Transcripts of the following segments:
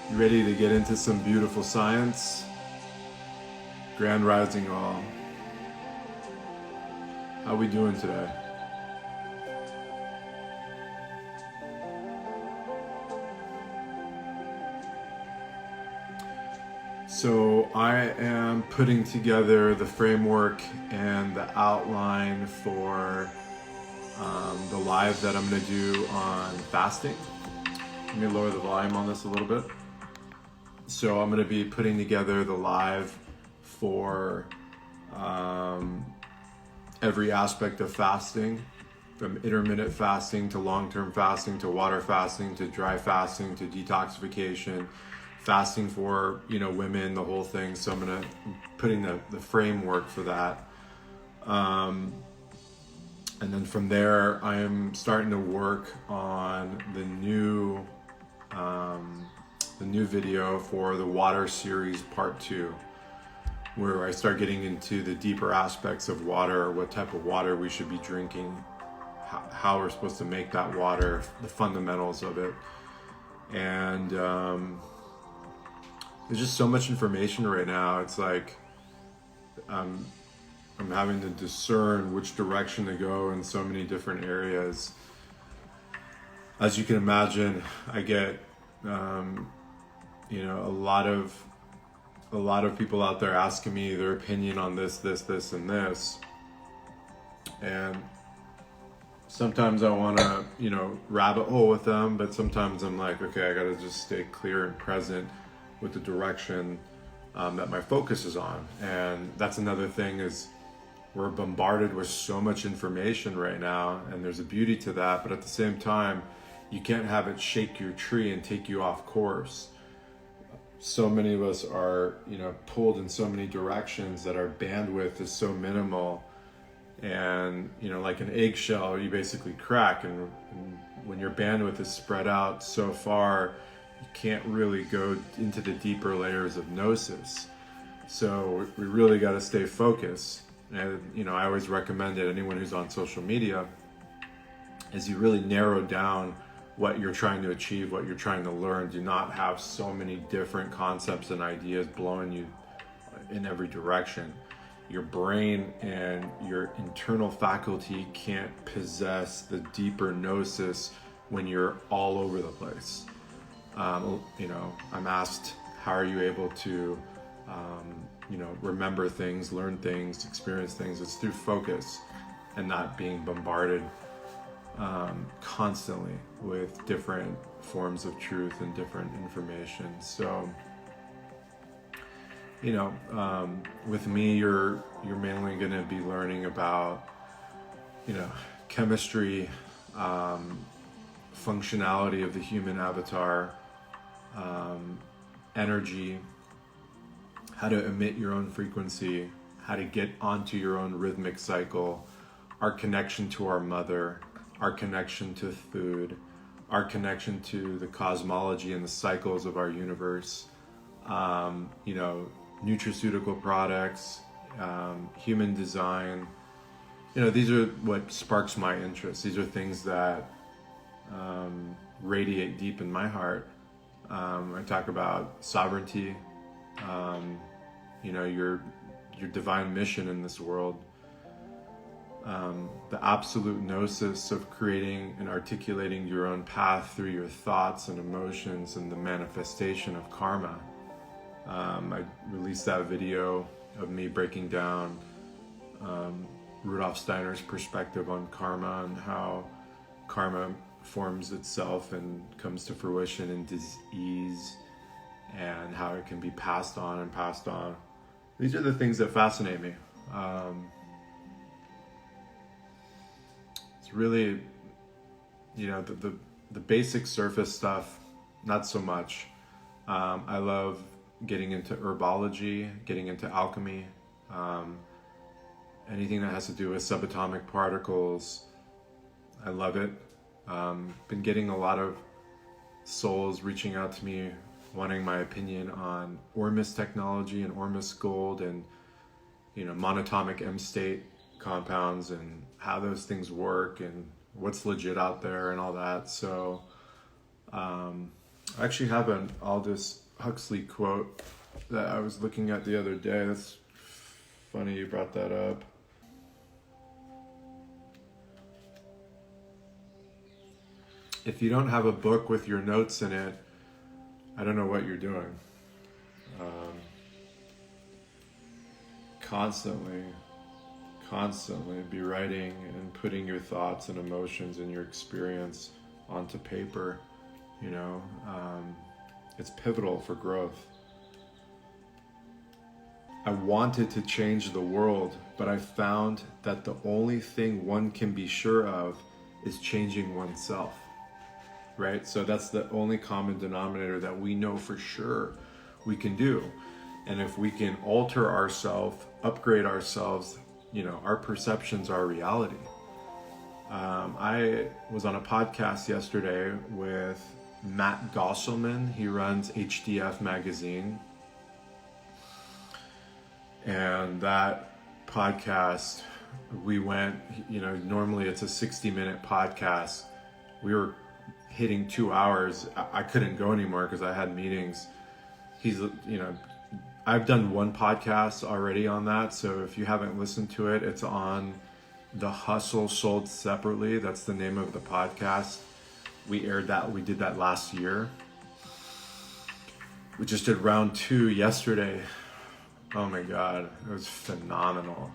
You ready to get into some beautiful science? Grand Rising all. How we doing today? So I am putting together the framework and the outline for the live that I'm going to do on fasting. Let me lower the volume on this a little bit. So I'm going to be putting together the live for every aspect of fasting, from intermittent fasting to long-term fasting to water fasting to dry fasting to detoxification, fasting for women, the whole thing. So I'm going to putting the framework for that. And then from there, I am starting to work on the new video for the water series part 2, where I start getting into the deeper aspects of water, what type of water we should be drinking, how we're supposed to make that water, the fundamentals of it. And there's just so much information right now. It's like I'm having to discern which direction to go in so many different areas. As you can imagine, I get a lot of people out there asking me their opinion on this, and this. And sometimes I want to, rabbit hole with them, but sometimes I'm like, okay, I got to just stay clear and present with the direction that my focus is on. And that's another thing, is we're bombarded with so much information right now, and there's a beauty to that, but at the same time, you can't have it shake your tree and take you off course. So many of us are, pulled in so many directions that our bandwidth is so minimal. And, like an eggshell, you basically crack. And when your bandwidth is spread out so far, you can't really go into the deeper layers of gnosis. So we really got to stay focused. And, I always recommend it, anyone who's on social media, is you really narrow down what you're trying to achieve, what you're trying to learn. Do not have so many different concepts and ideas blowing you in every direction. Your brain and your internal faculty can't possess the deeper gnosis when you're all over the place. I'm asked, how are you able to, remember things, learn things, experience things? It's through focus and not being bombarded constantly with different forms of truth and different information. So, with me, you're mainly going to be learning about, chemistry, functionality of the human avatar, energy, how to emit your own frequency, how to get onto your own rhythmic cycle, our connection to our mother, our connection to food, our connection to the cosmology and the cycles of our universe, nutraceutical products, human design. These are what sparks my interest. These are things that radiate deep in my heart. I talk about sovereignty, your divine mission in this world. The absolute gnosis of creating and articulating your own path through your thoughts and emotions, and the manifestation of karma. I released that video of me breaking down Rudolf Steiner's perspective on karma, and how karma forms itself and comes to fruition in disease, and how it can be passed on and passed on. These are the things that fascinate me. It's really, the basic surface stuff, not so much. I love getting into herbology, getting into alchemy, anything that has to do with subatomic particles. I love it. Been getting a lot of souls reaching out to me, wanting my opinion on Ormus technology and Ormus gold, and monatomic M state compounds, and how those things work, and what's legit out there and all that. So I actually have an Aldous Huxley quote that I was looking at the other day. That's funny you brought that up. If you don't have a book with your notes in it, I don't know what you're doing. Constantly be writing and putting your thoughts and emotions and your experience onto paper. It's pivotal for growth. I wanted to change the world, but I found that the only thing one can be sure of is changing oneself, right? So that's the only common denominator that we know for sure we can do. And if we can alter ourselves, upgrade ourselves, our perceptions are reality. I was on a podcast yesterday with Matt Gosselman. He runs HDF magazine. And that podcast, we went, normally it's a 60-minute podcast. We were hitting 2 hours. I couldn't go anymore because I had meetings. I've done one podcast already on that. So if you haven't listened to it, it's on The Hustle Sold Separately. That's the name of the podcast. We did that last year. We just did round 2 yesterday. Oh my God, it was phenomenal.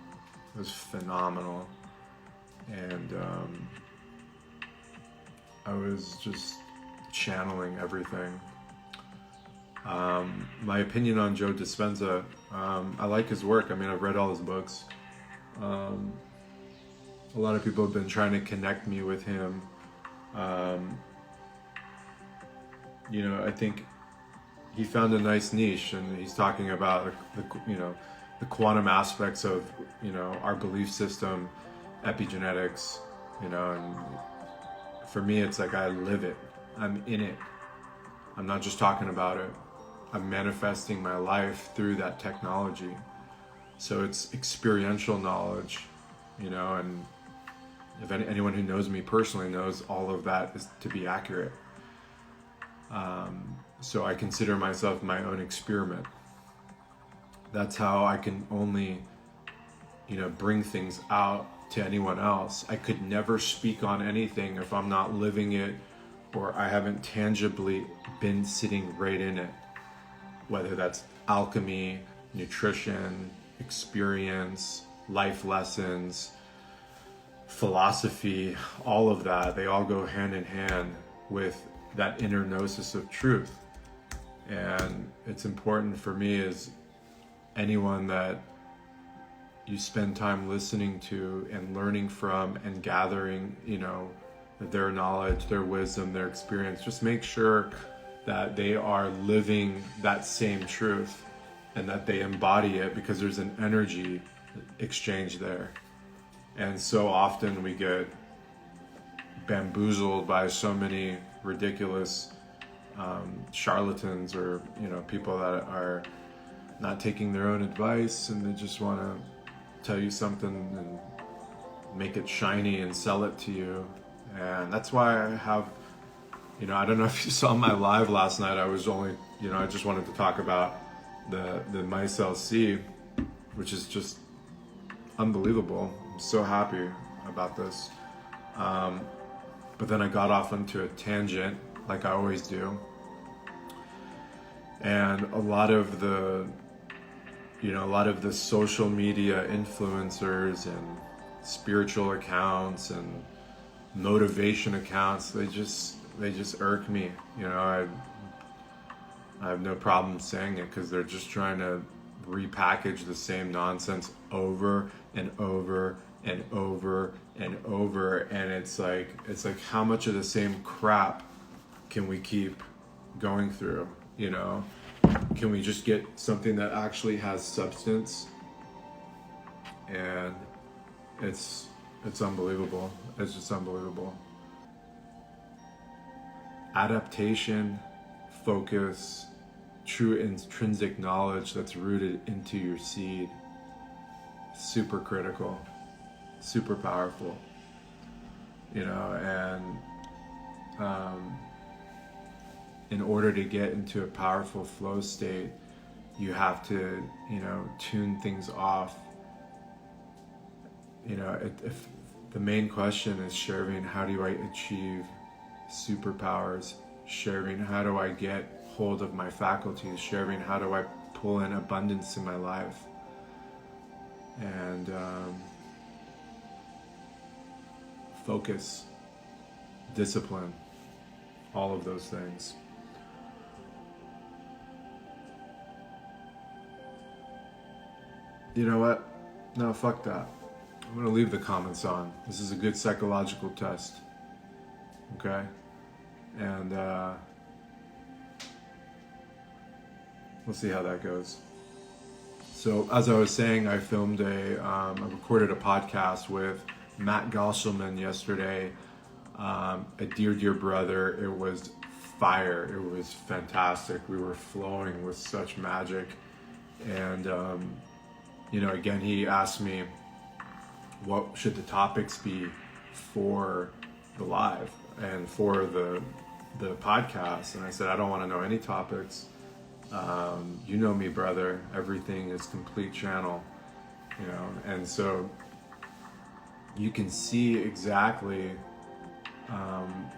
And I was just channeling everything. My opinion on Joe Dispenza, I like his work. I've read all his books. A lot of people have been trying to connect me with him. I think he found a nice niche, and he's talking about the quantum aspects of our belief system, epigenetics, and for me it's like I live it. I'm in it. I'm not just talking about it. I'm manifesting my life through that technology. So it's experiential knowledge, and if anyone who knows me personally knows all of that is to be accurate. So I consider myself my own experiment. That's how I can only, bring things out to anyone else. I could never speak on anything if I'm not living it or I haven't tangibly been sitting right in it. Whether that's alchemy, nutrition, experience, life lessons, philosophy, all of that, they all go hand in hand with that inner gnosis of truth. And it's important for me as anyone that you spend time listening to and learning from and gathering, their knowledge, their wisdom, their experience, just make sure that they are living that same truth and that they embody it, because there's an energy exchange there. And so often we get bamboozled by so many ridiculous charlatans or people that are not taking their own advice, and they just want to tell you something and make it shiny and sell it to you. And that's why I have, I don't know if you saw my live last night. I was only, I just wanted to talk about the myself C, which is just unbelievable. I'm so happy about this. But then I got off into a tangent, like I always do. And a lot of the social media influencers and spiritual accounts and motivation accounts, they just irk me. I have no problem saying it, because they're just trying to repackage the same nonsense over and over and over and over, and it's like how much of the same crap can we keep going through? Can we just get something that actually has substance? And it's unbelievable. It's just unbelievable. Adaptation, focus, true intrinsic knowledge that's rooted into your seed. Super critical, super powerful. in order to get into a powerful flow state, you have to, tune things off. If the main question is, Shervin, how do I achieve superpowers? Shervin, how do I get hold of my faculties? Shervin, how do I pull in abundance in my life? And focus, discipline, all of those things. You know what? No, fuck that. I'm going to leave the comments on. This is a good psychological test. Okay? And we'll see how that goes. So, as I was saying, I recorded a podcast with Matt Gosselman yesterday, a dear brother. It was fire. It was fantastic. We were flowing with such magic. And, again, he asked me, what should the topics be for the live and for the podcast? And I said, I don't want to know any topics. You know me, brother. Everything is complete channel, and so you can see exactly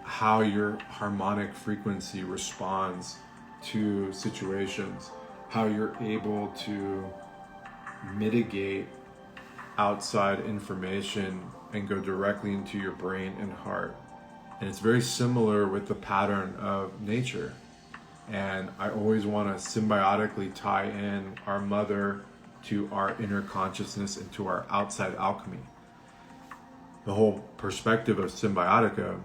how your harmonic frequency responds to situations, how you're able to mitigate outside information and go directly into your brain and heart. And it's very similar with the pattern of nature. And I always want to symbiotically tie in our mother to our inner consciousness and to our outside alchemy. The whole perspective of Cymbiotika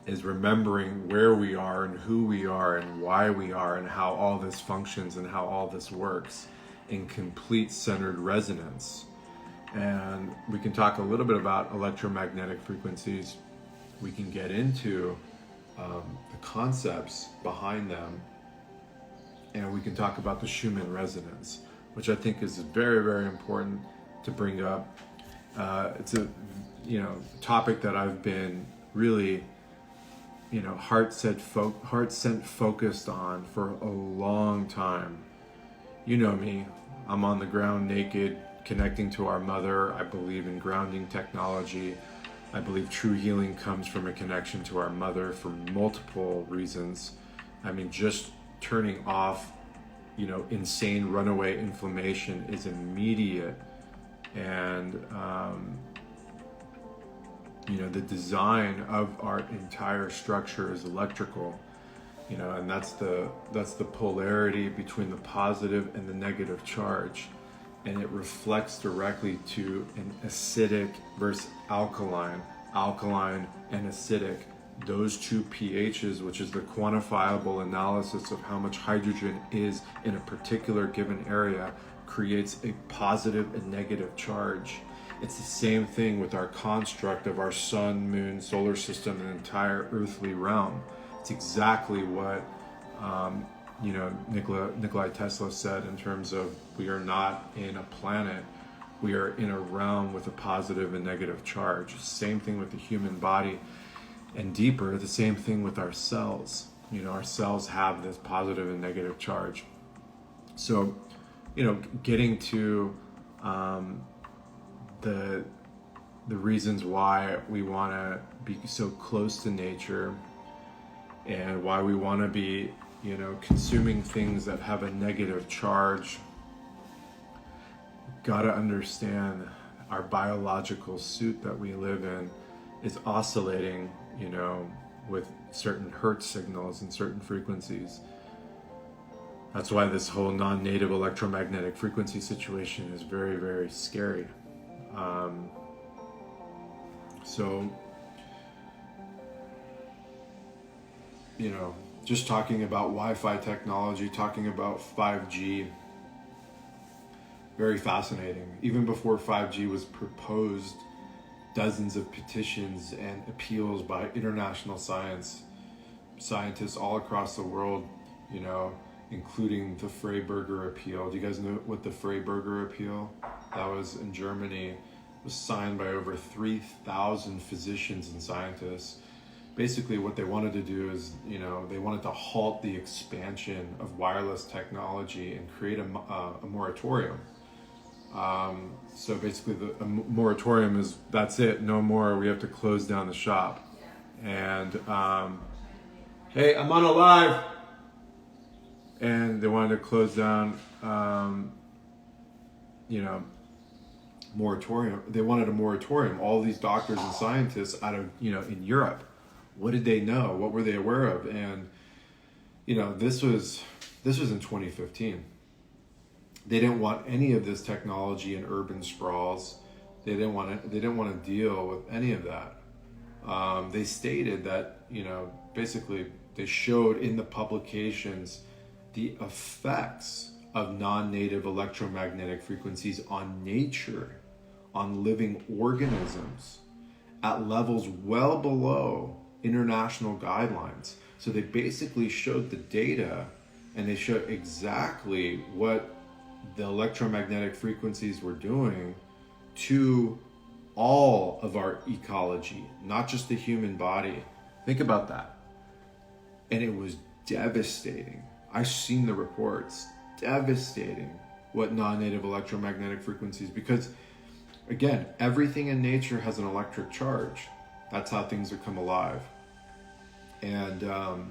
is remembering where we are and who we are and why we are and how all this functions and how all this works in complete centered resonance. And we can talk a little bit about electromagnetic frequencies. We can get into the concepts behind them, and we can talk about the Schumann Resonance, which I think is very, very important to bring up. It's a topic that I've been really heart-set focused on for a long time. You know me, I'm on the ground naked, connecting to our mother. I believe in grounding technology. I believe true healing comes from a connection to our mother for multiple reasons. I mean, just turning off, insane runaway inflammation is immediate. And, the design of our entire structure is electrical, and that's the polarity between the positive and the negative charge. And it reflects directly to an acidic versus alkaline and acidic. Those two pHs, which is the quantifiable analysis of how much hydrogen is in a particular given area, creates a positive and negative charge. It's the same thing with our construct of our sun, moon, solar system, and entire earthly realm. It's exactly what Nikola Tesla said in terms of we are not in a planet, we are in a realm with a positive and negative charge. Same thing with the human body, and deeper, the same thing with our cells. Our cells have this positive and negative charge. So, getting to the reasons why we want to be so close to nature and why we want to be consuming things that have a negative charge. Gotta understand our biological suit that we live in is oscillating, with certain hertz signals and certain frequencies. That's why this whole non-native electromagnetic frequency situation is very, very scary. Just talking about Wi-Fi technology, talking about 5G, very fascinating. Even before 5G was proposed, dozens of petitions and appeals by international scientists all across the world, including the Freiberger appeal. Do you guys know what the Freiberger appeal? That was in Germany. It was signed by over 3,000 physicians and scientists basically what they wanted to do is, they wanted to halt the expansion of wireless technology and create a moratorium. So basically a moratorium is, that's it, no more, we have to close down the shop. And hey, I'm on a live. And they wanted to close down, moratorium. They wanted a moratorium. All these doctors and scientists out of, in Europe, what did they know? What were they aware of? And, this was in 2015. They didn't want any of this technology in urban sprawls. They didn't want to deal with any of that. They stated that, basically they showed in the publications the effects of non-native electromagnetic frequencies on nature, on living organisms, at levels well below international guidelines. So they basically showed the data, and they showed exactly what the electromagnetic frequencies were doing to all of our ecology, not just the human body. Think about that. And it was devastating. I've seen the reports. Devastating what non-native electromagnetic frequencies, because again, everything in nature has an electric charge. That's how things come alive. And the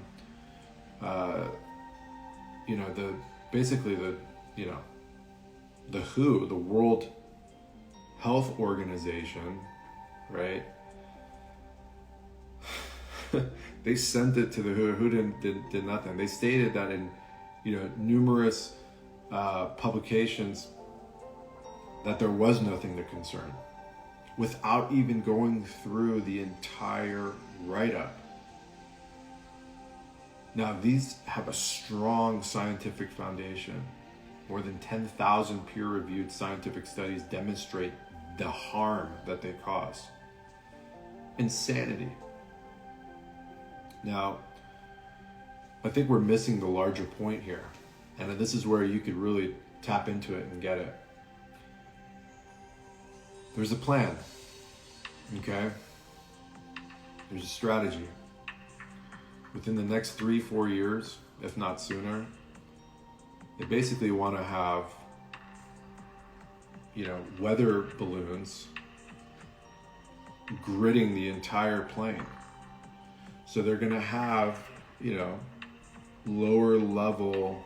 WHO, the World Health Organization, right? They sent it to the WHO did nothing. They stated that in numerous publications that there was nothing to concern, without even going through the entire write-up. Now, these have a strong scientific foundation. More than 10,000 peer-reviewed scientific studies demonstrate the harm that they cause. Insanity. Now, I think we're missing the larger point here. And this is where you could really tap into it and get it. There's a plan, okay? There's a strategy. Within the next 3-4 years, if not sooner, they basically want to have, weather balloons gridding the entire plane. So they're going to have, lower level,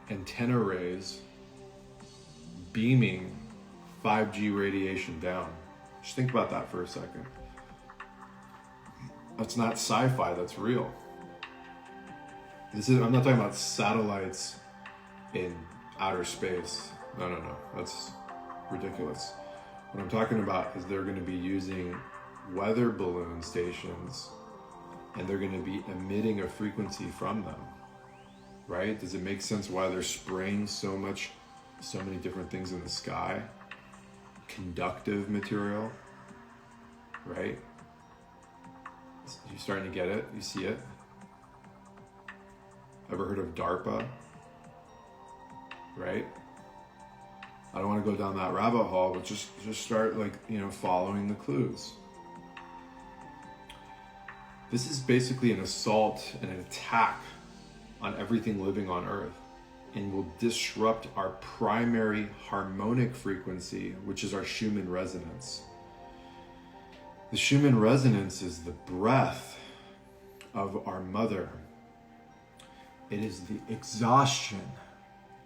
antenna rays beaming 5G radiation down. Just think about that for a second. That's not sci-fi, that's real. I'm not talking about satellites in outer space. No, that's ridiculous. What I'm talking about is they're going to be using weather balloon stations, and they're going to be emitting a frequency from them, right? Does it make sense why they're spraying so many different things in the sky? Conductive material, right? You're starting to get it? You see it? Ever heard of DARPA? Right? I don't want to go down that rabbit hole, but just start following the clues. This is basically an assault and an attack on everything living on Earth, and will disrupt our primary harmonic frequency, which is our Schumann resonance. The Schumann resonance is the breath of our mother. It is the exhaustion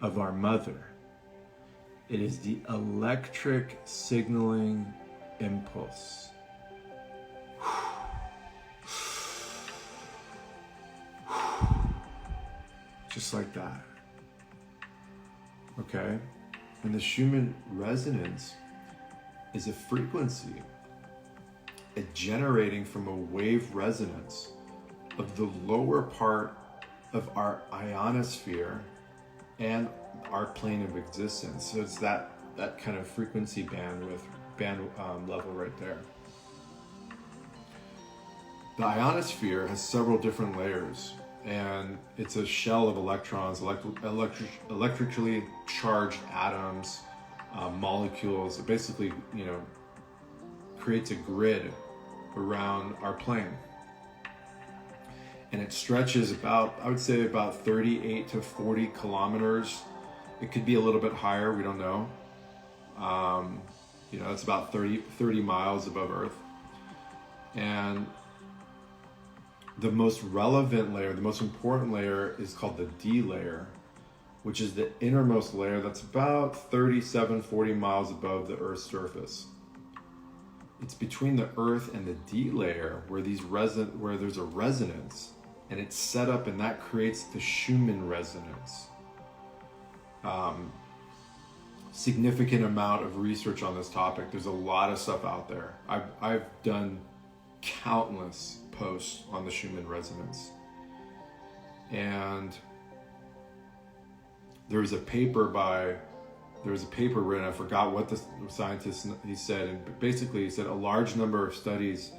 of our mother. It is the electric signaling impulse. Just like that. Okay? And the Schumann resonance is a frequency, generating from a wave resonance of the lower part of our ionosphere and our plane of existence. So it's that kind of frequency band level right there. The ionosphere has several different layers, and it's a shell of electrons, electrically charged atoms, molecules. It basically, creates a grid around our plane. And it stretches about, I would say about 38 to 40 kilometers. It could be a little bit higher, we don't know. It's about 30 miles above Earth. And the most relevant layer, the most important layer is called the D layer, which is the innermost layer that's about 40 miles above the Earth's surface. It's between the Earth and the D layer where there's a resonance, and it's set up, and that creates the Schumann Resonance. Significant amount of research on this topic. There's a lot of stuff out there. I've done countless posts on the Schumann Resonance. And there was a paper written, I forgot what the scientist he said, and basically he said a large number of studies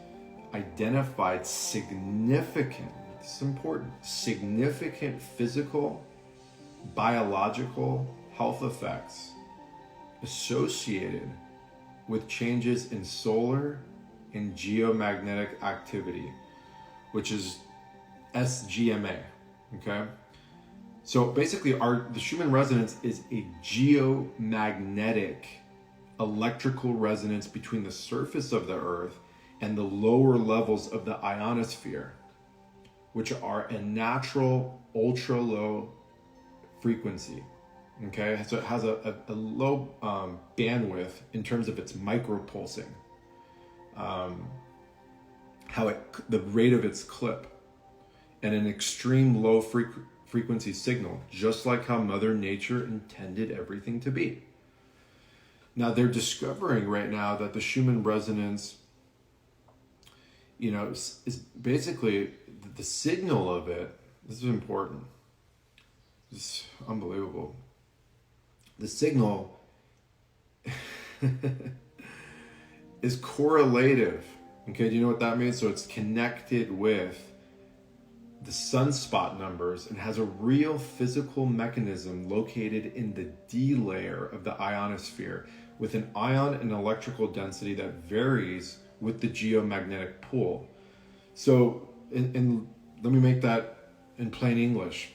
identified significant, this is important, significant physical, biological health effects associated with changes in solar and geomagnetic activity, which is SGMA, okay? So basically the Schumann resonance is a geomagnetic electrical resonance between the surface of the Earth and the lower levels of the ionosphere, which are a natural ultra low frequency. Okay, so it has a low bandwidth in terms of its micropulsing, the rate of its clip, and an extreme low frequency signal, just like how Mother Nature intended everything to be. Now they're discovering right now that the Schumann resonance, is basically the signal of it. This is important. It's unbelievable. The signal is correlative. Okay, do you know what that means? So it's connected with the sunspot numbers and has a real physical mechanism located in the D layer of the ionosphere with an ion and electrical density that varies with the geomagnetic pull. So, let me make that in plain English.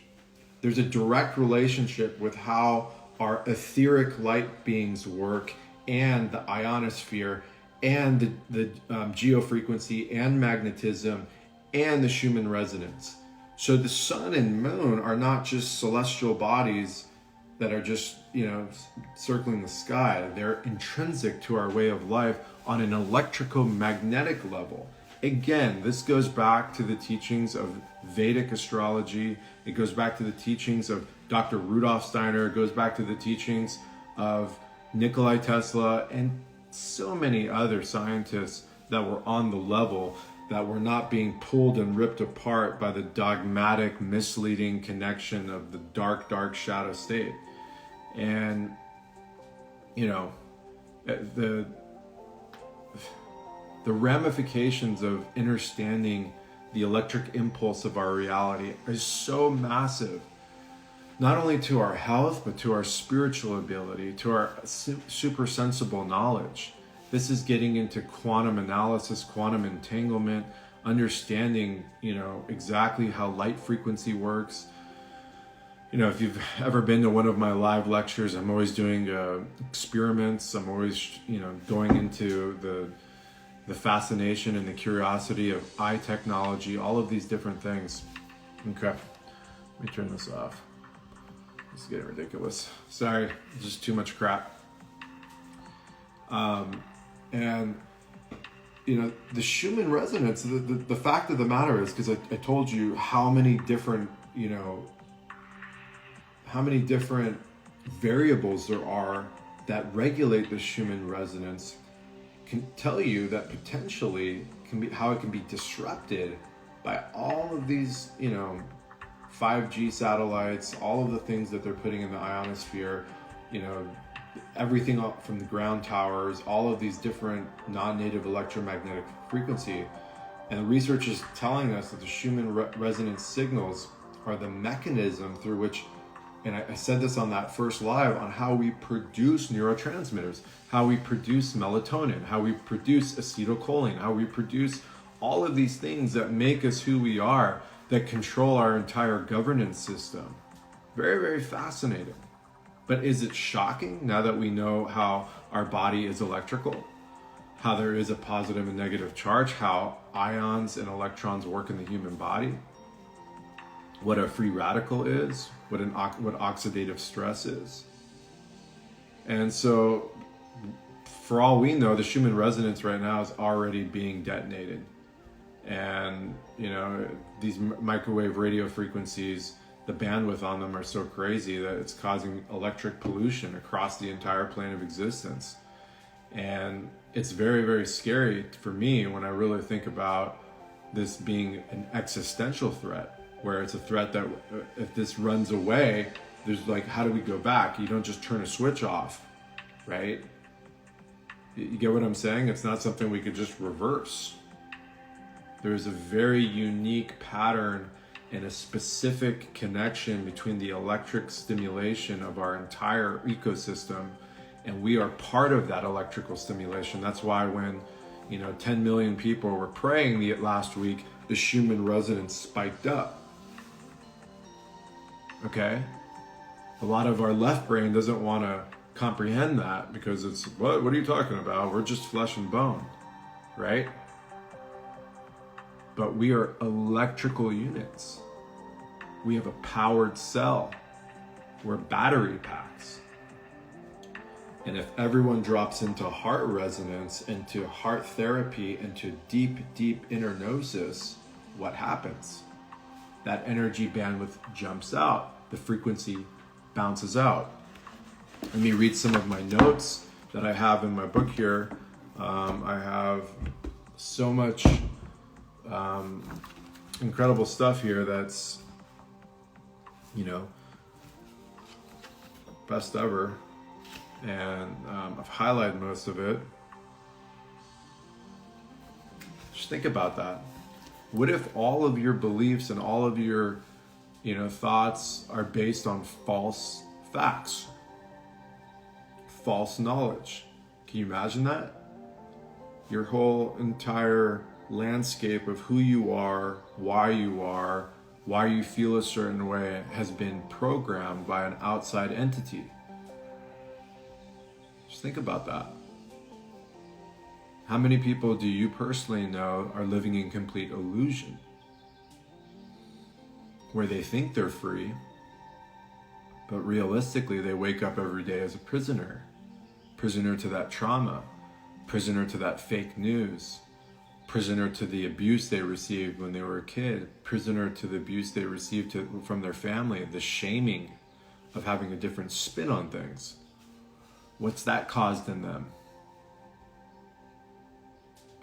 There's a direct relationship with how our etheric light beings work and the ionosphere and the geofrequency and magnetism and the Schumann resonance. So the sun and moon are not just celestial bodies that are just, circling the sky. They're intrinsic to our way of life on an electromagnetic level. Again, this goes back to the teachings of Vedic astrology. It goes back to the teachings of Dr. Rudolf Steiner. It goes back to the teachings of Nikola Tesla and so many other scientists that were on the level, that were not being pulled and ripped apart by the dogmatic, misleading connection of the dark shadow state. And, the ramifications of understanding the electric impulse of our reality is so massive, not only to our health, but to our spiritual ability, to our super sensible knowledge. This is getting into quantum analysis, quantum entanglement, understanding, exactly how light frequency works. If you've ever been to one of my live lectures, I'm always doing experiments. I'm always, going into the fascination and the curiosity of eye technology, all of these different things. Okay, let me turn this off. This is getting ridiculous. Sorry, just too much crap. And the Schumann resonance, the fact of the matter is, because I told you how many different variables there are that regulate the Schumann resonance, can tell you that potentially how it can be disrupted by all of these 5G satellites, all of the things that they're putting in the ionosphere, everything up from the ground towers, all of these different non-native electromagnetic frequency. And the research is telling us that the Schumann resonance signals are the mechanism through which and I said this on that first live, on how we produce neurotransmitters, how we produce melatonin, how we produce acetylcholine, how we produce all of these things that make us who we are, that control our entire governance system. Very, very fascinating. But is it shocking now that we know how our body is electrical, how there is a positive and negative charge, how ions and electrons work in the human body, what a free radical is, what oxidative stress is? And so, for all we know, the Schumann Resonance right now is already being detonated. And, you know, these microwave radio frequencies, the bandwidth on them are so crazy that it's causing electric pollution across the entire plane of existence. And it's very, very scary for me when I really think about this being an existential threat, where it's a threat that if this runs away, there's like, how do we go back? You don't just turn a switch off, right? You get what I'm saying? It's not something we could just reverse. There's a very unique pattern and a specific connection between the electric stimulation of our entire ecosystem, and we are part of that electrical stimulation. That's why when, 10 million people were praying last week, the Schumann Resonance spiked up. Okay? A lot of our left brain doesn't want to comprehend that because it's, what are you talking about? We're just flesh and bone, right? But we are electrical units. We have a powered cell. We're battery packs. And if everyone drops into heart resonance, into heart therapy, into deep, deep inner gnosis, what happens? That energy bandwidth jumps out. The frequency bounces out. Let me read some of my notes that I have in my book here. I have so much incredible stuff here that's, best ever. And I've highlighted most of it. Just think about that. What if all of your beliefs and all of your, thoughts are based on false facts, false knowledge? Can you imagine that? Your whole entire landscape of who you are, why you feel a certain way has been programmed by an outside entity. Just think about that. How many people do you personally know are living in complete illusion, where they think they're free, but realistically they wake up every day as a prisoner to that trauma, prisoner to that fake news, prisoner to the abuse they received when they were a kid, prisoner to the abuse they received from their family, the shaming of having a different spin on things. What's that caused in them?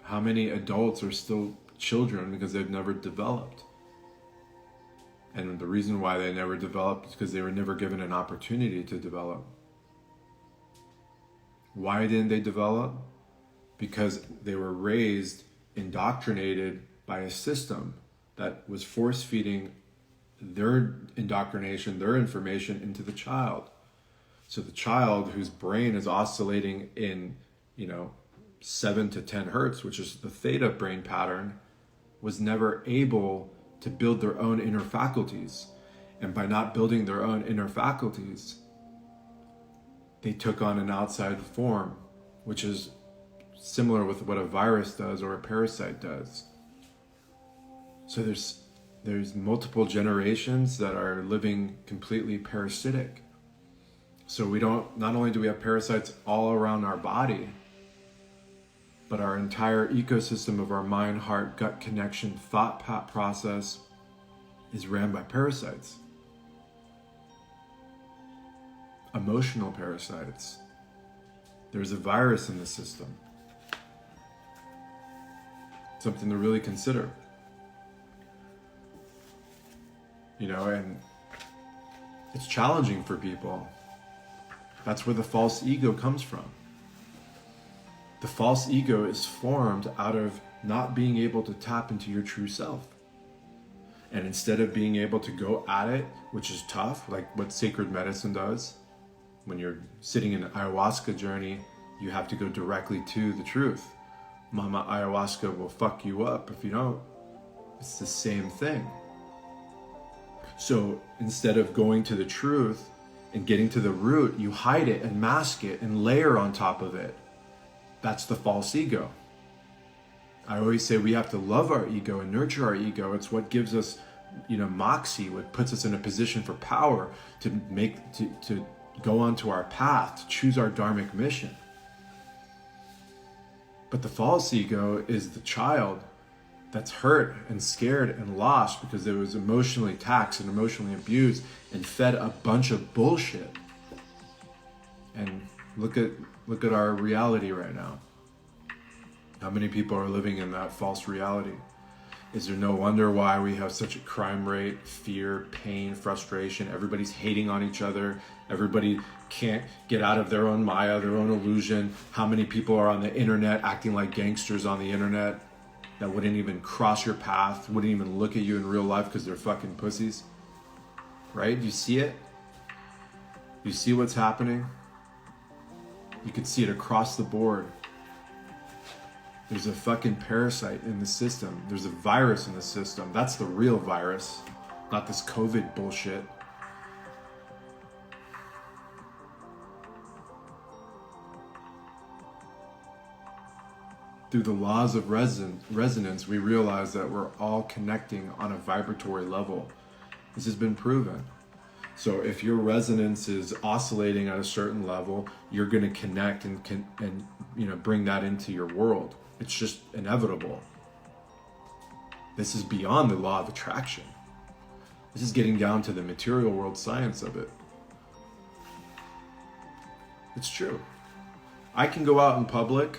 How many adults are still children because they've never developed? And the reason why they never developed is because they were never given an opportunity to develop. Why didn't they develop? Because they were raised, indoctrinated by a system that was force-feeding their indoctrination, their information into the child. So the child whose brain is oscillating in, 7 to 10 hertz, which is the theta brain pattern, was never able to build their own inner faculties. And by not building their own inner faculties, they took on an outside form, which is similar with what a virus does or a parasite does. So there's multiple generations that are living completely parasitic. So not only do we have parasites all around our body, but our entire ecosystem of our mind, heart, gut connection, thought process is ran by parasites. Emotional parasites. There's a virus in the system. Something to really consider. And it's challenging for people. That's where the false ego comes from. The false ego is formed out of not being able to tap into your true self. And instead of being able to go at it, which is tough, like what sacred medicine does, when you're sitting in an ayahuasca journey, you have to go directly to the truth. Mama ayahuasca will fuck you up if you don't. It's the same thing. So instead of going to the truth and getting to the root, you hide it and mask it and layer on top of it. That's the false ego. I always say we have to love our ego and nurture our ego. It's what gives us, moxie, what puts us in a position for power to go onto our path, to choose our dharmic mission. But the false ego is the child that's hurt and scared and lost because it was emotionally taxed and emotionally abused and fed a bunch of bullshit. And look at our reality right now. How many people are living in that false reality? Is there no wonder why we have such a crime rate, fear, pain, frustration? Everybody's hating on each other. Everybody can't get out of their own maya, their own illusion. How many people are on the internet acting like gangsters on the internet that wouldn't even cross your path, wouldn't even look at you in real life because they're fucking pussies? Right? You see it? You see what's happening? You can see it across the board. There's a fucking parasite in the system. There's a virus in the system. That's the real virus, not this COVID bullshit. Through the laws of resonance, we realize that we're all connecting on a vibratory level. This has been proven. So if your resonance is oscillating at a certain level, you're going to connect and bring that into your world. It's just inevitable. This is beyond the law of attraction. This is getting down to the material world science of it. It's true. I can go out in public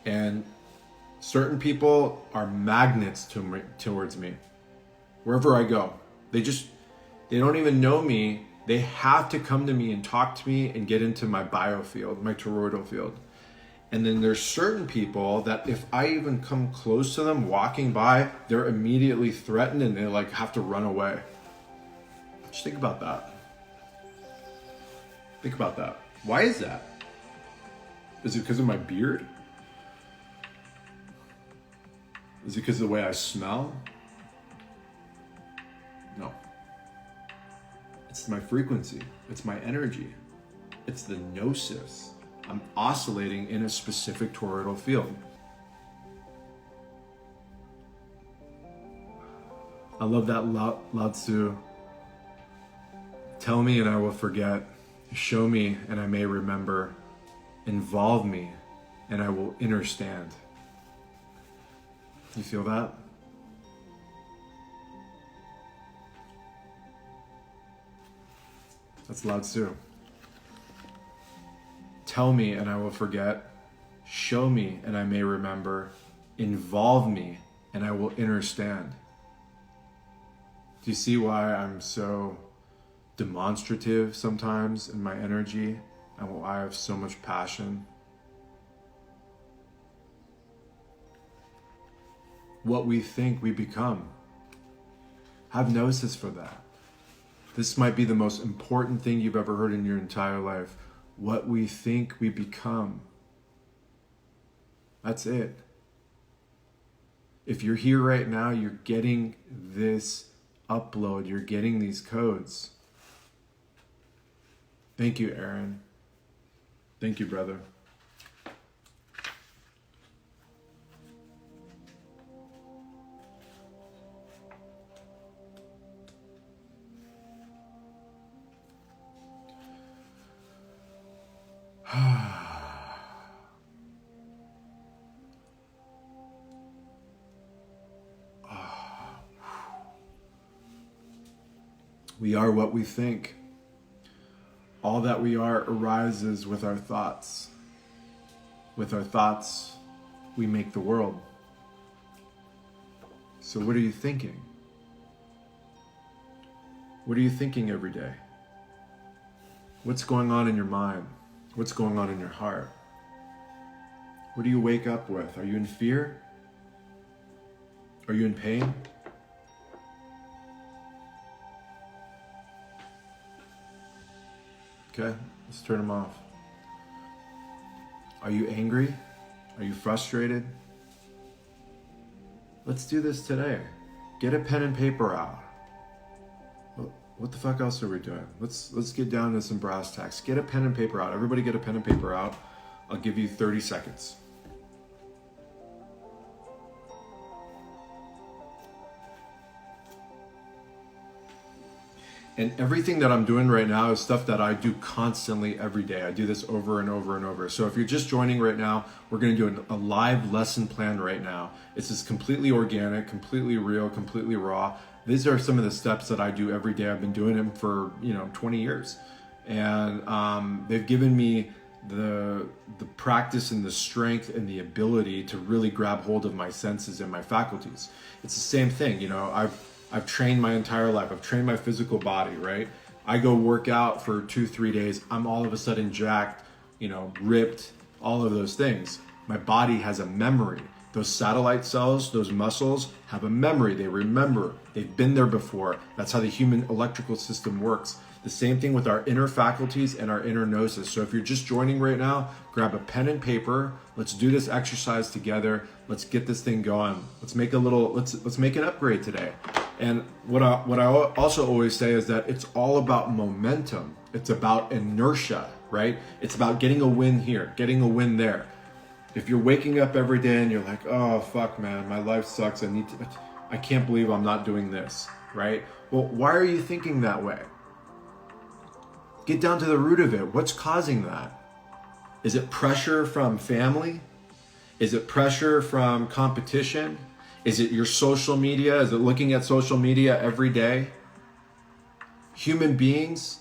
and certain people are magnets towards me. Wherever I go. They don't even know me. They have to come to me and talk to me and get into my biofield, my toroidal field. And then there's certain people that if I even come close to them walking by, they're immediately threatened and they have to run away. Just think about that. Think about that. Why is that? Is it because of my beard? Is it because of the way I smell? No. It's my frequency. It's my energy. It's the gnosis. I'm oscillating in a specific toroidal field. I love that Lao Tzu. Tell me and I will forget. Show me and I may remember. Involve me and I will understand. You feel that? That's Lao Tzu. Tell me and I will forget. Show me and I may remember. Involve me and I will understand. Do you see why I'm so demonstrative sometimes in my energy and why I have so much passion? What we think we become. Have gnosis for that. This might be the most important thing you've ever heard in your entire life. What we think we become. That's it. If you're here right now, you're getting this upload. You're getting these codes. Thank you, Aaron. Thank you, brother. We are what we think. All that we are arises with our thoughts. With our thoughts, we make the world. So what are you thinking? What are you thinking every day? What's going on in your mind? What's going on in your heart? What do you wake up with? Are you in fear? Are you in pain? Okay, let's turn them off. Are you angry? Are you frustrated? Let's do this today. Get a pen and paper out. What the fuck else are we doing? Let's get down to some brass tacks. Get a pen and paper out. Everybody get a pen and paper out. I'll give you 30 seconds. And everything that I'm doing right now is stuff that I do constantly every day. I do this over and over and over. So if you're just joining right now, we're going to do a live lesson plan right now. It's just completely organic, completely real, completely raw. These are some of the steps that I do every day. I've been doing them for 20 years. And they've given me the practice and the strength and the ability to really grab hold of my senses and my faculties. It's the same thing, I've trained my entire life. I've trained my physical body, right? I go work out for 2-3 days. I'm all of a sudden jacked, ripped, all of those things. My body has a memory. Those satellite cells, those muscles have a memory. They remember. They've been there before. That's how the human electrical system works. The same thing with our inner faculties and our inner gnosis. So if you're just joining right now, grab a pen and paper. Let's do this exercise together. Let's get this thing going. Let's make an upgrade today. And what I also always say is that it's all about momentum. It's about inertia, right? It's about getting a win here, getting a win there. If you're waking up every day and you're like, oh, fuck, man, my life sucks. I can't believe I'm not doing this, right? Well, why are you thinking that way? Get down to the root of it. What's causing that? Is it pressure from family? Is it pressure from competition? Is it your social media? Is it looking at social media every day? Human beings,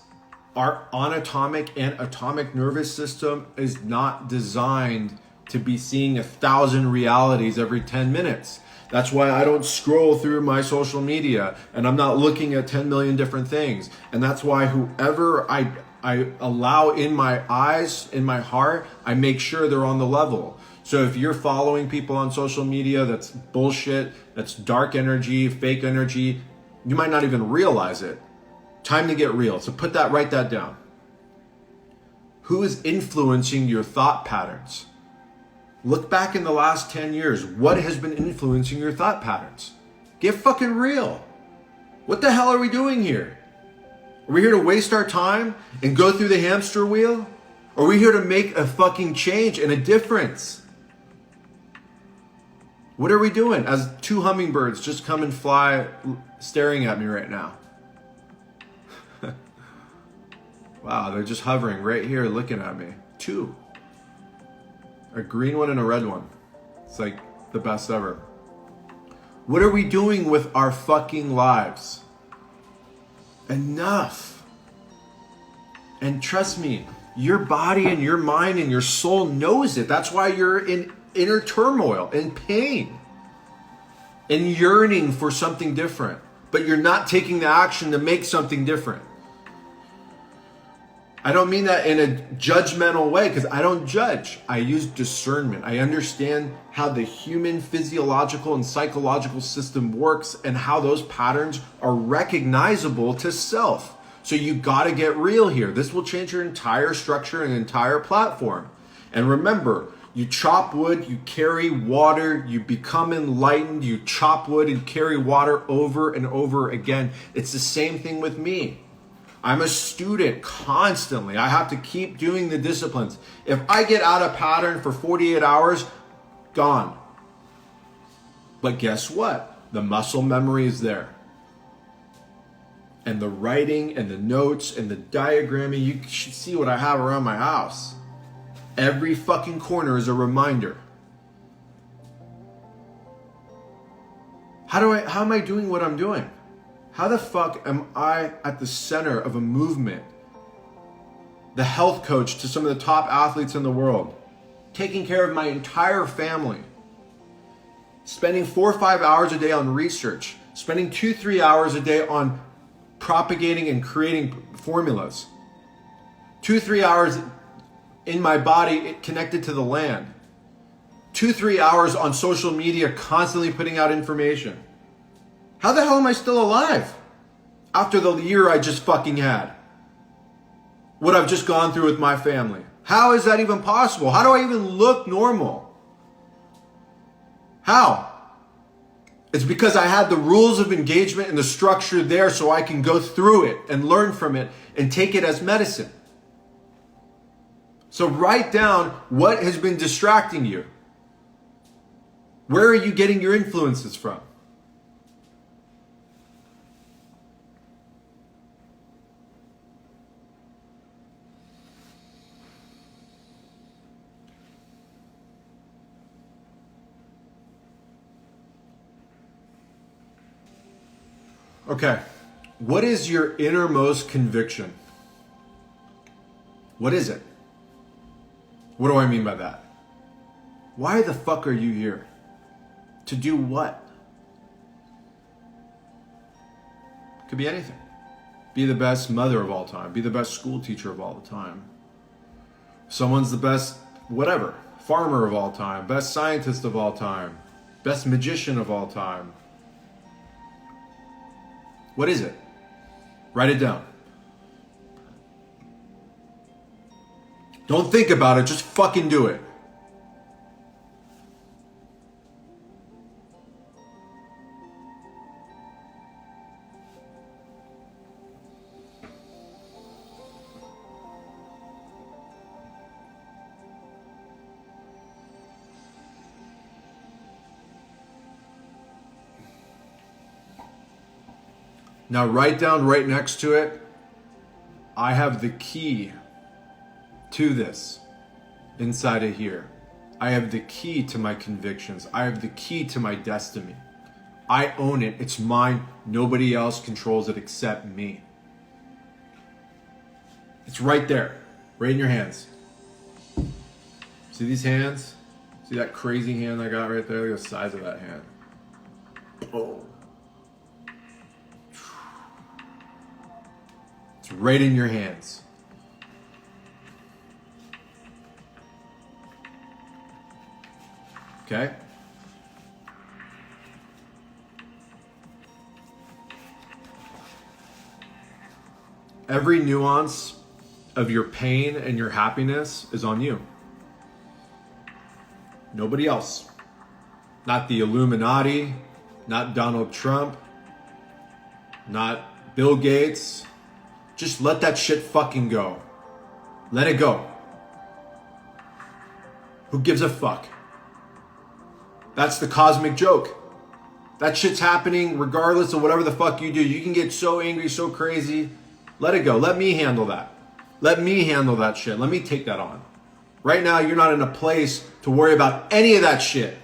our anatomic and atomic nervous system is not designed to be seeing 1,000 realities every 10 minutes. That's why I don't scroll through my social media and I'm not looking at 10 million different things. And that's why whoever I allow in my eyes, in my heart, I make sure they're on the level. So if you're following people on social media, that's bullshit, that's dark energy, fake energy, you might not even realize it. Time to get real. So write that down. Who is influencing your thought patterns? Look back in the last 10 years. What has been influencing your thought patterns? Get fucking real. What the hell are we doing here? Are we here to waste our time and go through the hamster wheel? Or are we here to make a fucking change and a difference? What are we doing as 2 hummingbirds just come and fly staring at me right now? Wow, they're just hovering right here looking at me. 2. A green one and a red one. It's like the best ever. What are we doing with our fucking lives? Enough. And trust me, your body and your mind and your soul knows it. That's why you're in inner turmoil and pain and yearning for something different, but you're not taking the action to make something different. I don't mean that in a judgmental way, because I don't judge. I use discernment. I understand how the human physiological and psychological system works and how those patterns are recognizable to self. So you got to get real here. This will change your entire structure and entire platform. And remember, you chop wood, you carry water, you become enlightened, you chop wood and carry water over and over again. It's the same thing with me. I'm a student constantly. I have to keep doing the disciplines. If I get out of pattern for 48 hours, gone. But guess what? The muscle memory is there. And the writing and the notes and the diagramming, you should see what I have around my house. Every fucking corner is a reminder. How am I doing what I'm doing? How the fuck am I at the center of a movement? The health coach to some of the top athletes in the world. Taking care of my entire family. Spending 4 or 5 hours a day on research. Spending 2-3 hours a day on propagating and creating formulas. 2-3 hours in my body connected to the land. 2-3 hours on social media constantly putting out information. How the hell am I still alive after the year I just fucking had? what I've just gone through with my family. How is that even possible? How do I even look normal? How? It's because I had the rules of engagement and the structure there so I can go through it and learn from it and take it as medicine. So write down what has been distracting you. Where are you getting your influences from? Okay, what is your innermost conviction? What is it? What do I mean by that? Why the fuck are you here? To do what? Could be anything. Be the best mother of all time. Be the best school teacher of all the time. Someone's the best whatever. Farmer of all time. Best scientist of all time. Best magician of all time. What is it? Write it down. Don't think about it, just fucking do it. Now write down right next to it, I have the key to this inside of here. I have the key to my convictions. I have the key to my destiny. I own it. It's mine. Nobody else controls it except me. It's right there, right in your hands. See these hands? See that crazy hand I got right there? Look at the size of that hand. Oh. It's right in your hands. Okay? Every nuance of your pain and your happiness is on you. Nobody else. Not the Illuminati, not Donald Trump, not Bill Gates. Just let that shit fucking go. Let it go. Who gives a fuck? That's the cosmic joke. That shit's happening regardless of whatever the fuck you do. You can get so angry, so crazy. Let it go. Let me handle that. Let me handle that shit. Let me take that on. Right now, you're not in a place to worry about any of that shit.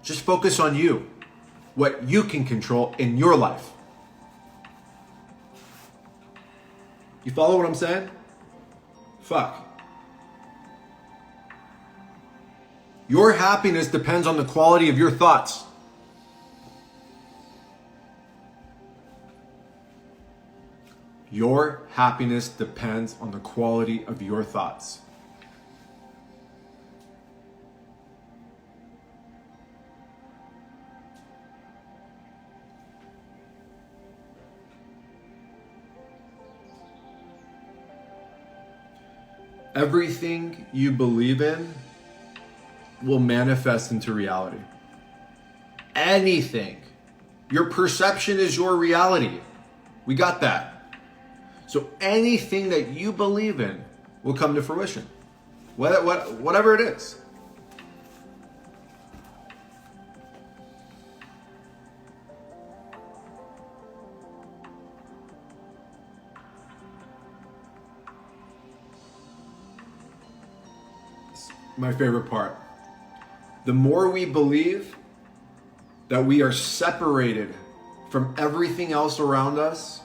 Just focus on you. What you can control in your life. You follow what I'm saying? Fuck. Your happiness depends on the quality of your thoughts. Your happiness depends on the quality of your thoughts. Everything you believe in will manifest into reality. Anything. Your perception is your reality. We got that. So anything that you believe in will come to fruition. Whatever it is. My favorite part. The more we believe that we are separated from everything else around us,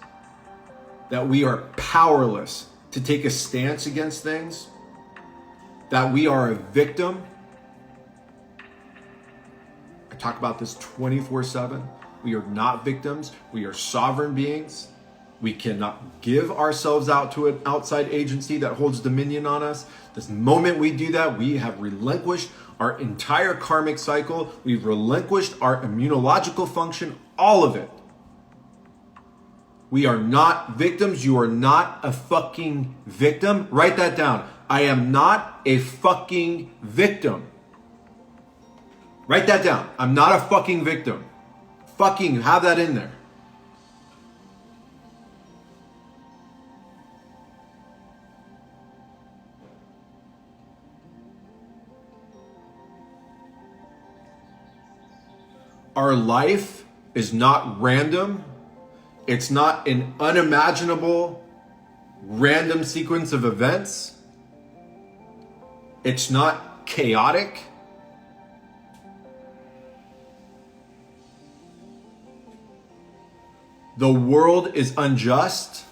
that we are powerless to take a stance against things, that we are a victim. I talk about this 24/7. We are not victims. We are sovereign beings. We cannot give ourselves out to an outside agency that holds dominion on us. The moment we do that, we have relinquished our entire karmic cycle. We've relinquished our immunological function, all of it. We are not victims. You are not a fucking victim. Write that down. I am not a fucking victim. Write that down. I'm not a fucking victim. Fucking have that in there. Our life is not random. It's not an unimaginable random sequence of events. It's not chaotic. The world is unjust.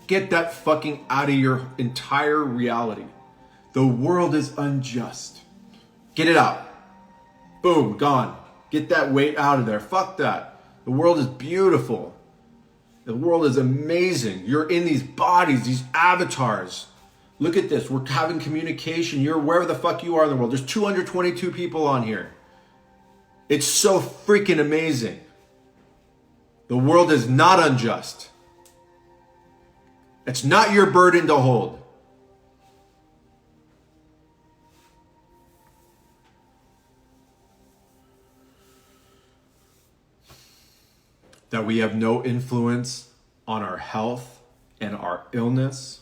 Get that fucking out of your entire reality. The world is unjust. Get it out. Boom, gone. Get that weight out of there. Fuck that. The world is beautiful. The world is amazing. You're in these bodies, these avatars. Look at this. We're having communication. You're wherever the fuck you are in the world. There's 222 people on here. It's so freaking amazing. The world is not unjust. It's not your burden to hold. That we have no influence on our health and our illness.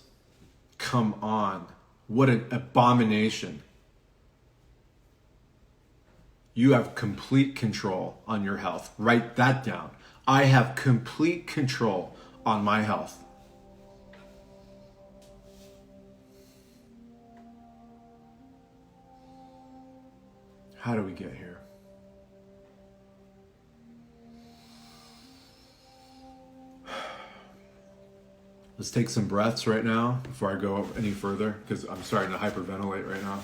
Come on. What an abomination. You have complete control on your health. Write that down. I have complete control on my health. How do we get here? Let's take some breaths right now before I go any further, because I'm starting to hyperventilate right now.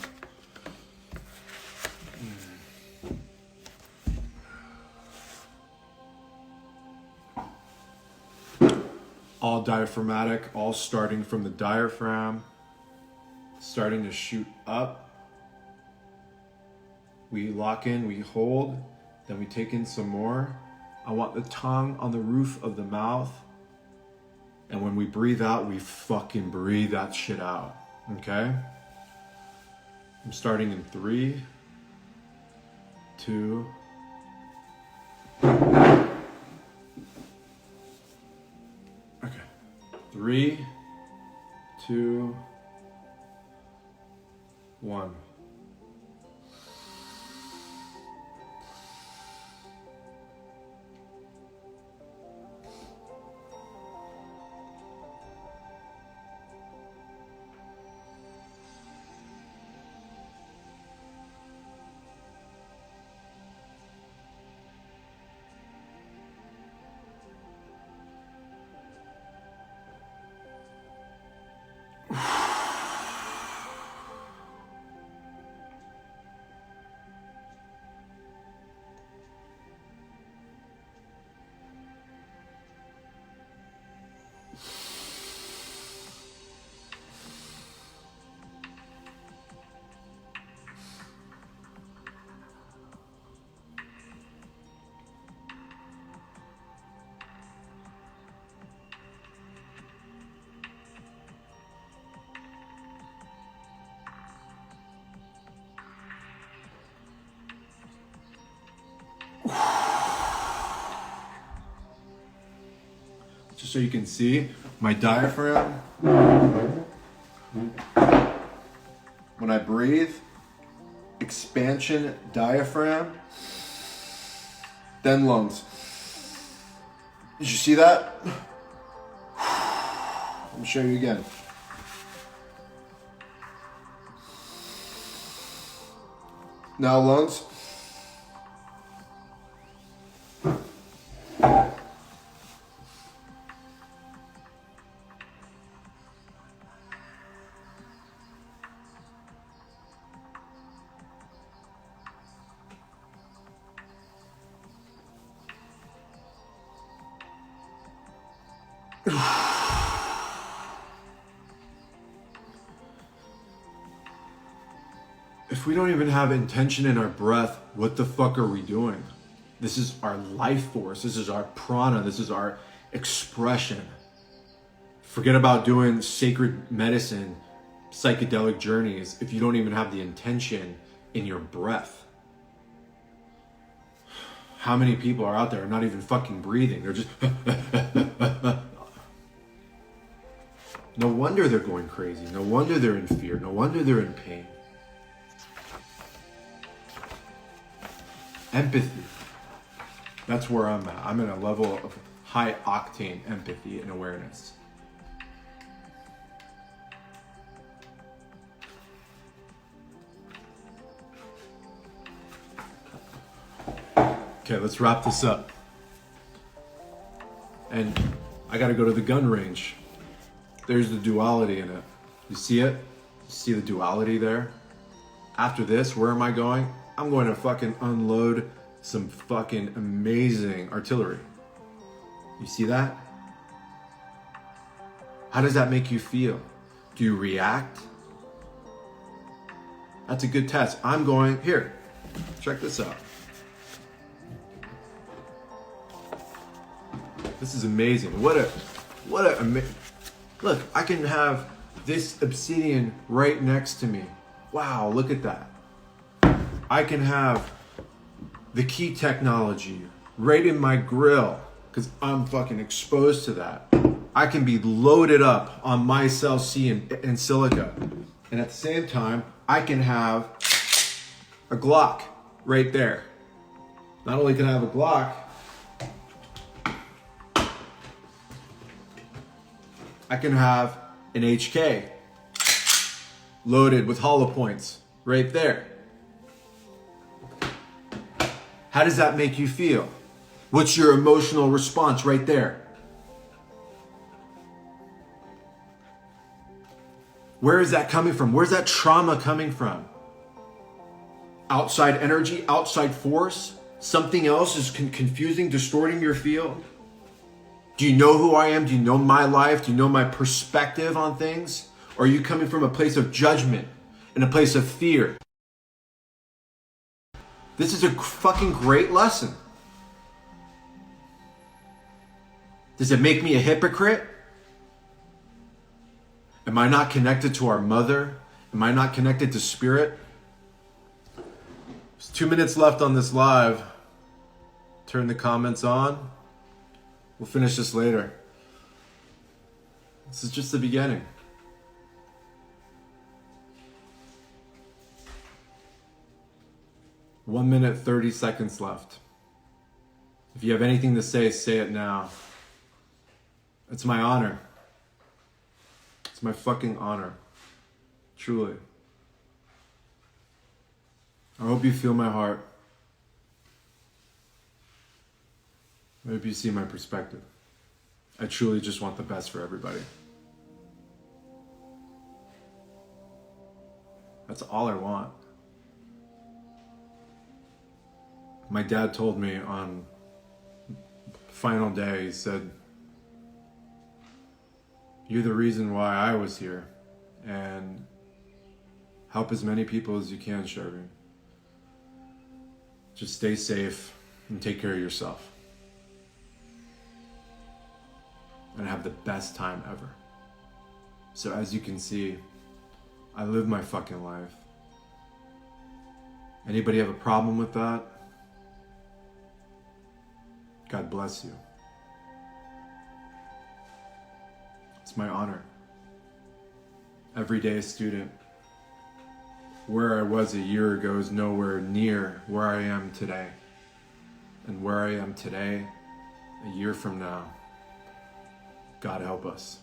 All diaphragmatic, all starting from the diaphragm, starting to shoot up. We lock in, we hold, then we take in some more. I want the tongue on the roof of the mouth. And when we breathe out, we fucking breathe that shit out. Okay? I'm starting in 3, 2. Okay. 3, 2, 1. Just so you can see, my diaphragm, when I breathe, expansion diaphragm, then lungs. Did you see that? Let me show you again. Now lungs. If we don't even have intention in our breath, what the fuck are we doing? This is our life force. This is our prana. This is our expression. Forget about doing sacred medicine, psychedelic journeys if you don't even have the intention in your breath. How many people are out there not even fucking breathing? They're just no wonder they're going crazy. No wonder they're in fear. No wonder they're in pain. Empathy. That's where I'm at. I'm in a level of high octane empathy and awareness. Okay, let's wrap this up. And I gotta go to the gun range. There's the duality in it. You see it? You see the duality there? After this, where am I going? I'm going to fucking unload some fucking amazing artillery. You see that? How does that make you feel? Do you react? That's a good test. I'm going, here, check this out. This is amazing. What a look, I can have this obsidian right next to me. Wow, look at that. I can have the key technology right in my grill because I'm fucking exposed to that. I can be loaded up on my cell C and silica. And at the same time, I can have a Glock right there. Not only can I have a Glock, I can have an HK loaded with hollow points right there. How does that make you feel? What's your emotional response right there? Where is that coming from? Where's that trauma coming from? Outside energy, outside force? Something else is confusing, distorting your field? Do you know who I am? Do you know my life? Do you know my perspective on things? Or are you coming from a place of judgment and a place of fear? This is a fucking great lesson. Does it make me a hypocrite? Am I not connected to our mother? Am I not connected to spirit? There's 2 minutes left on this live. Turn the comments on. We'll finish this later. This is just the beginning. One minute, 30 seconds left. If you have anything to say it now. It's my honor. It's my fucking honor. Truly. I hope you feel my heart. I hope you see my perspective. I truly just want the best for everybody. That's all I want. My dad told me on final day, he said, "You're the reason why I was here, and help as many people as you can, Shervin. Just stay safe and take care of yourself. And have the best time ever." So as you can see, I live my fucking life. Anybody have a problem with that? God bless you. It's my honor. Everyday student. Where I was a year ago is nowhere near where I am today. And where I am today, a year from now, God help us.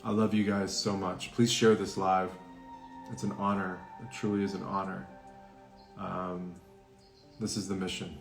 I love you guys so much. Please share this live. It's an honor. It truly is an honor. This is the mission.